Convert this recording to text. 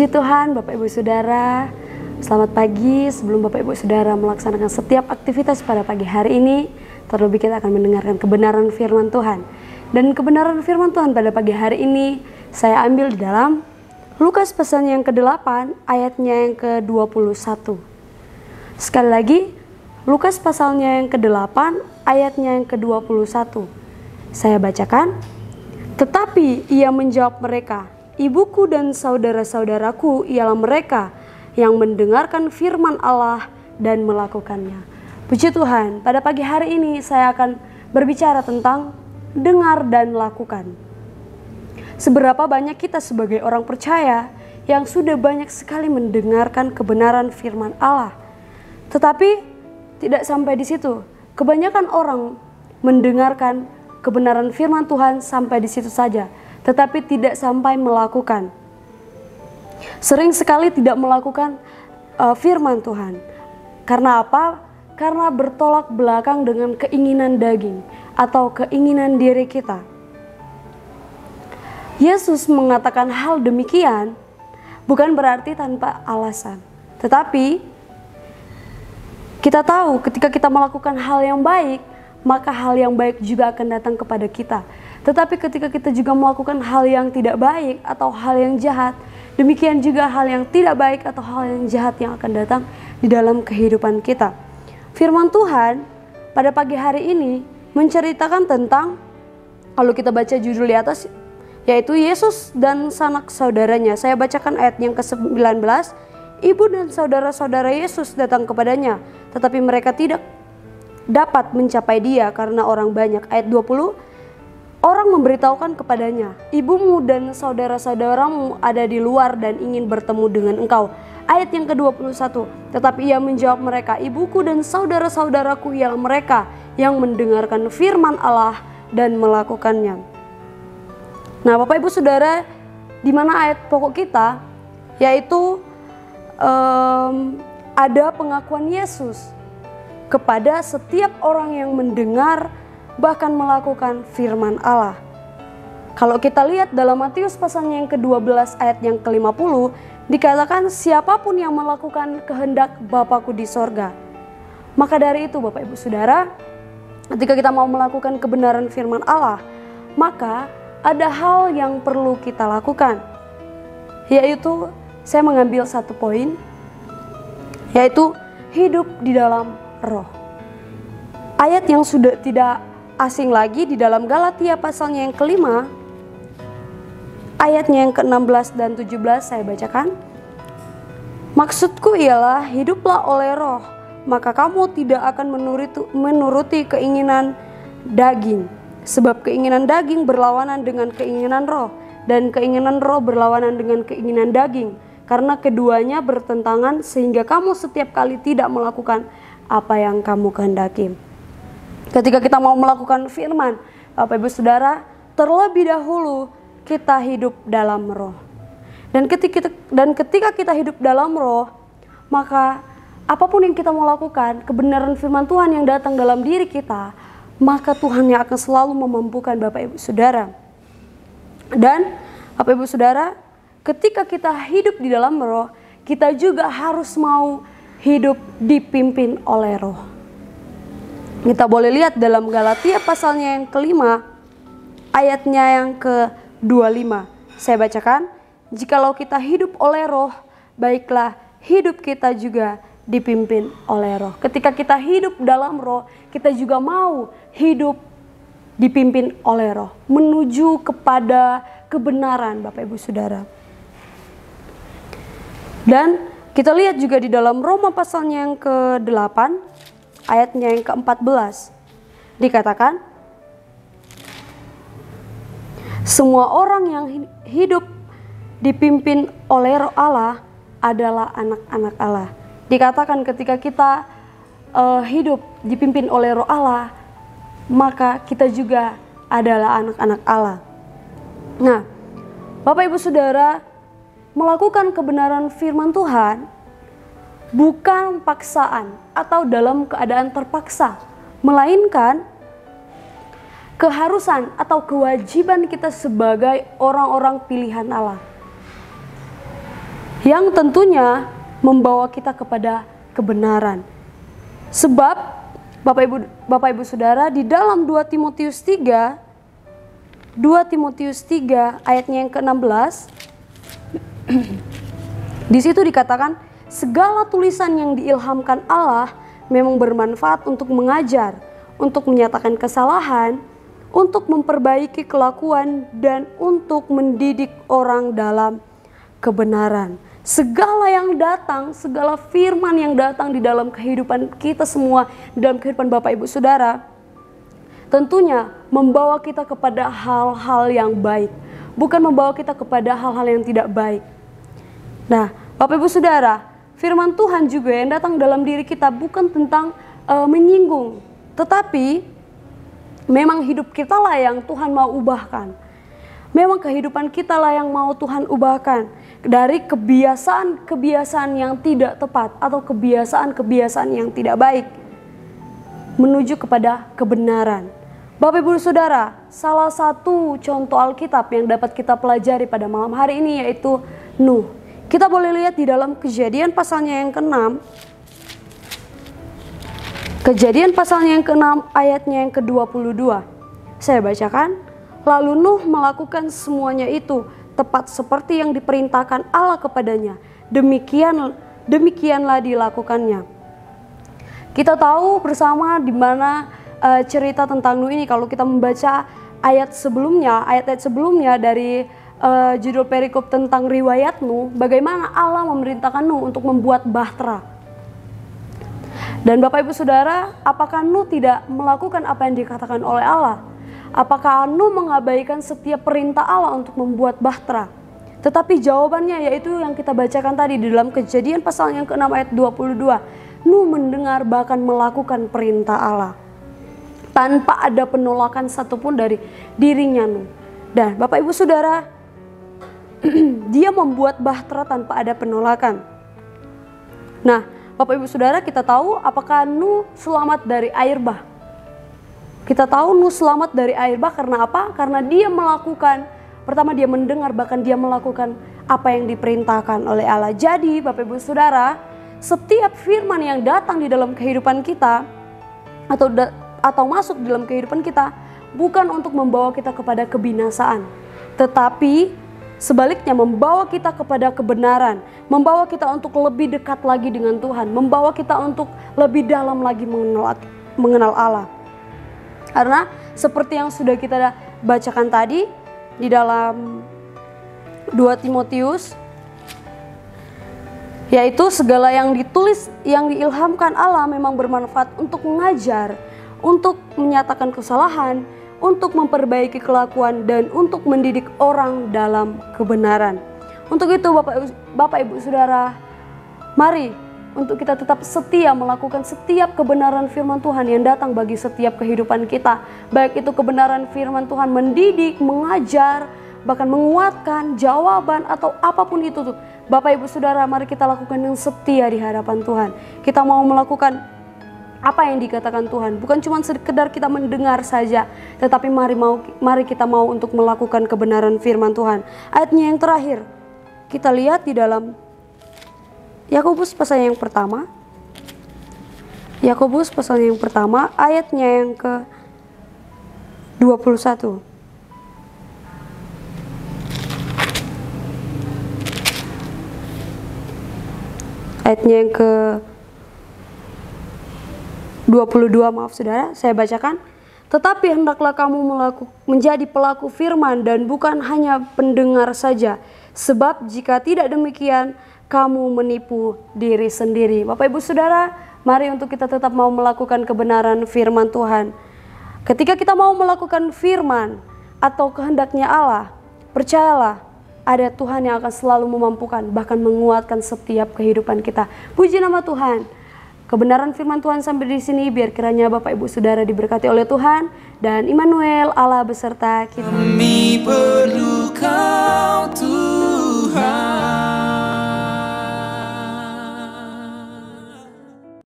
Puji Tuhan, Bapak Ibu Saudara. Selamat pagi. Sebelum Bapak Ibu Saudara melaksanakan setiap aktivitas pada pagi hari ini, terlebih kita akan mendengarkan kebenaran firman Tuhan. Dan kebenaran firman Tuhan pada pagi hari ini saya ambil di dalam Lukas pasalnya yang ke-8 ayatnya yang ke-21. Sekali lagi, Lukas pasalnya yang ke-8 ayatnya yang ke-21. Saya bacakan. Tetapi ia menjawab mereka, "Ibuku dan saudara-saudaraku ialah mereka yang mendengarkan firman Allah dan melakukannya." Puji Tuhan, pada pagi hari ini saya akan berbicara tentang dengar dan lakukan. Seberapa banyak kita sebagai orang percaya yang sudah banyak sekali mendengarkan kebenaran firman Allah. Tetapi tidak sampai di situ. Kebanyakan orang mendengarkan kebenaran firman Tuhan sampai di situ saja, tetapi tidak sampai melakukan. Sering sekali tidak melakukan firman Tuhan. Karena apa? Karena bertolak belakang dengan keinginan daging atau keinginan diri kita. Yesus mengatakan hal demikian bukan berarti tanpa alasan. Tetapi kita tahu ketika kita melakukan hal yang baik, maka hal yang baik juga akan datang kepada kita. Tetapi ketika kita juga melakukan hal yang tidak baik atau hal yang jahat, demikian juga hal yang tidak baik atau hal yang jahat yang akan datang di dalam kehidupan kita. Firman Tuhan pada pagi hari ini menceritakan tentang, kalau kita baca judul di atas, yaitu Yesus dan sanak saudaranya. Saya bacakan ayat yang ke-19. Ibu dan saudara-saudara Yesus datang kepadanya, tetapi mereka tidak dapat mencapai dia karena orang banyak. Ayat 20, orang memberitahukan kepadanya, "Ibumu dan saudara-saudaramu ada di luar dan ingin bertemu dengan engkau." Ayat yang ke-21, tetapi ia menjawab mereka, "Ibuku dan saudara-saudaraku ialah mereka yang mendengarkan firman Allah dan melakukannya." Nah, Bapak Ibu Saudara, di mana ayat pokok kita yaitu ada pengakuan Yesus kepada setiap orang yang mendengar bahkan melakukan firman Allah. Kalau kita lihat dalam Matius pasalnya yang ke-12 ayat yang ke-50, dikatakan siapapun yang melakukan kehendak Bapakku di sorga. Maka dari itu Bapak Ibu Saudara, ketika kita mau melakukan kebenaran firman Allah, maka ada hal yang perlu kita lakukan. Yaitu saya mengambil satu poin, yaitu hidup di dalam Roh. Ayat yang sudah tidak asing lagi di dalam Galatia pasalnya yang ke-5, ayatnya yang ke-16 dan 17 saya bacakan. Maksudku ialah hiduplah oleh Roh, maka kamu tidak akan menuruti keinginan daging. Sebab keinginan daging berlawanan dengan keinginan Roh, dan keinginan Roh berlawanan dengan keinginan daging. Karena keduanya bertentangan sehingga kamu setiap kali tidak melakukan apa yang kamu kehendaki. Ketika kita mau melakukan firman, Bapak Ibu Saudara, terlebih dahulu kita hidup dalam Roh. Dan ketika kita hidup dalam Roh, maka apapun yang kita mau lakukan, kebenaran firman Tuhan yang datang dalam diri kita, maka Tuhan yang akan selalu memampukan Bapak Ibu Saudara. Dan Bapak Ibu Saudara, ketika kita hidup di dalam Roh, kita juga harus mau hidup dipimpin oleh Roh. Kita boleh lihat dalam Galatia pasalnya yang ke-5, ayatnya yang ke-25. Saya bacakan, "Jikalau kita hidup oleh Roh, baiklah hidup kita juga dipimpin oleh Roh." Ketika kita hidup dalam Roh, kita juga mau hidup dipimpin oleh Roh, menuju kepada kebenaran Bapak Ibu Saudara. Dan kita lihat juga di dalam Roma pasalnya yang ke-8, ayatnya yang ke-14. Dikatakan, semua orang yang hidup dipimpin oleh Roh Allah adalah anak-anak Allah. Dikatakan ketika kita hidup dipimpin oleh Roh Allah, maka kita juga adalah anak-anak Allah. Nah, Bapak Ibu Saudara, melakukan kebenaran firman Tuhan bukan paksaan atau dalam keadaan terpaksa, melainkan keharusan atau kewajiban kita sebagai orang-orang pilihan Allah. yang tentunya membawa kita kepada kebenaran. Sebab Bapak Ibu Saudara, di dalam 2 Timotius 3 ayatnya yang ke-16, di situ dikatakan, segala tulisan yang diilhamkan Allah memang bermanfaat untuk mengajar, untuk menyatakan kesalahan, untuk memperbaiki kelakuan, dan untuk mendidik orang dalam kebenaran. Segala yang datang, segala firman yang datang di dalam kehidupan kita semua, di dalam kehidupan Bapak Ibu Saudara, tentunya membawa kita kepada hal-hal yang baik, bukan membawa kita kepada hal-hal yang tidak baik. Nah, Bapak Ibu Saudara, firman Tuhan juga yang datang dalam diri kita bukan tentang menyinggung, tetapi memang hidup kita lah yang Tuhan mau ubahkan. Memang kehidupan kita lah yang mau Tuhan ubahkan dari kebiasaan-kebiasaan yang tidak tepat atau kebiasaan-kebiasaan yang tidak baik menuju kepada kebenaran. Bapak Ibu Saudara, salah satu contoh Alkitab yang dapat kita pelajari pada malam hari ini yaitu Nuh. Kita boleh lihat di dalam Kejadian pasalnya yang ke-6. Kejadian pasalnya yang ke-6 ayatnya yang ke-22. Saya bacakan. Lalu Nuh melakukan semuanya itu tepat seperti yang diperintahkan Allah kepadanya. Demikianlah dilakukannya. Kita tahu bersama di mana cerita tentang Nuh ini kalau kita membaca ayat-ayat sebelumnya dari judul perikop tentang riwayat Nuh, bagaimana Allah memerintahkan Nuh untuk membuat bahtera. Dan Bapak Ibu Saudara, apakah Nuh tidak melakukan apa yang dikatakan oleh Allah? Apakah Nuh mengabaikan setiap perintah Allah untuk membuat bahtera? Tetapi jawabannya yaitu yang kita bacakan tadi di dalam Kejadian pasal yang ke-6 ayat 22. Nuh mendengar bahkan melakukan perintah Allah tanpa ada penolakan satupun dari dirinya Nuh. Dan Bapak Ibu Saudara, dia membuat bahtera tanpa ada penolakan. Nah, Bapak Ibu Saudara, kita tahu apakah Nuh selamat dari air bah? Kita tahu Nuh selamat dari air bah karena apa? Karena dia melakukan, pertama dia mendengar, bahkan dia melakukan apa yang diperintahkan oleh Allah. Jadi Bapak Ibu Saudara, setiap firman yang datang di dalam kehidupan kita atau masuk di dalam kehidupan kita bukan untuk membawa kita kepada kebinasaan, tetapi sebaliknya membawa kita kepada kebenaran, membawa kita untuk lebih dekat lagi dengan Tuhan, membawa kita untuk lebih dalam lagi mengenal Allah. Karena seperti yang sudah kita bacakan tadi di dalam 2 Timotius, yaitu segala yang ditulis, yang diilhamkan Allah memang bermanfaat untuk mengajar, untuk menyatakan kesalahan, untuk memperbaiki kelakuan, dan untuk mendidik orang dalam kebenaran. Untuk itu Bapak Ibu Saudara, mari untuk kita tetap setia melakukan setiap kebenaran firman Tuhan yang datang bagi setiap kehidupan kita. Baik itu kebenaran firman Tuhan mendidik, mengajar, bahkan menguatkan, jawaban, atau apapun itu. Bapak Ibu Saudara, mari kita lakukan yang setia di hadapan Tuhan. Kita mau melakukan apa yang dikatakan Tuhan, bukan cuma sekedar kita mendengar saja, tetapi mari kita mau untuk melakukan kebenaran firman Tuhan. Ayatnya yang terakhir kita lihat di dalam Yakobus pasal yang pertama. Yakobus pasal yang pertama ayatnya yang ke-21. Ayatnya yang ke-22, maaf Saudara, saya bacakan. Tetapi hendaklah kamu menjadi pelaku firman dan bukan hanya pendengar saja. Sebab jika tidak demikian, kamu menipu diri sendiri. Bapak Ibu Saudara, mari untuk kita tetap mau melakukan kebenaran firman Tuhan. Ketika kita mau melakukan firman atau kehendaknya Allah, percayalah ada Tuhan yang akan selalu memampukan, bahkan menguatkan setiap kehidupan kita. Puji nama Tuhan. Kebenaran firman Tuhan sampai di sini, biar kiranya Bapak Ibu Saudara diberkati oleh Tuhan dan Immanuel, Allah beserta kita. Kami perlu Kau Tuhan.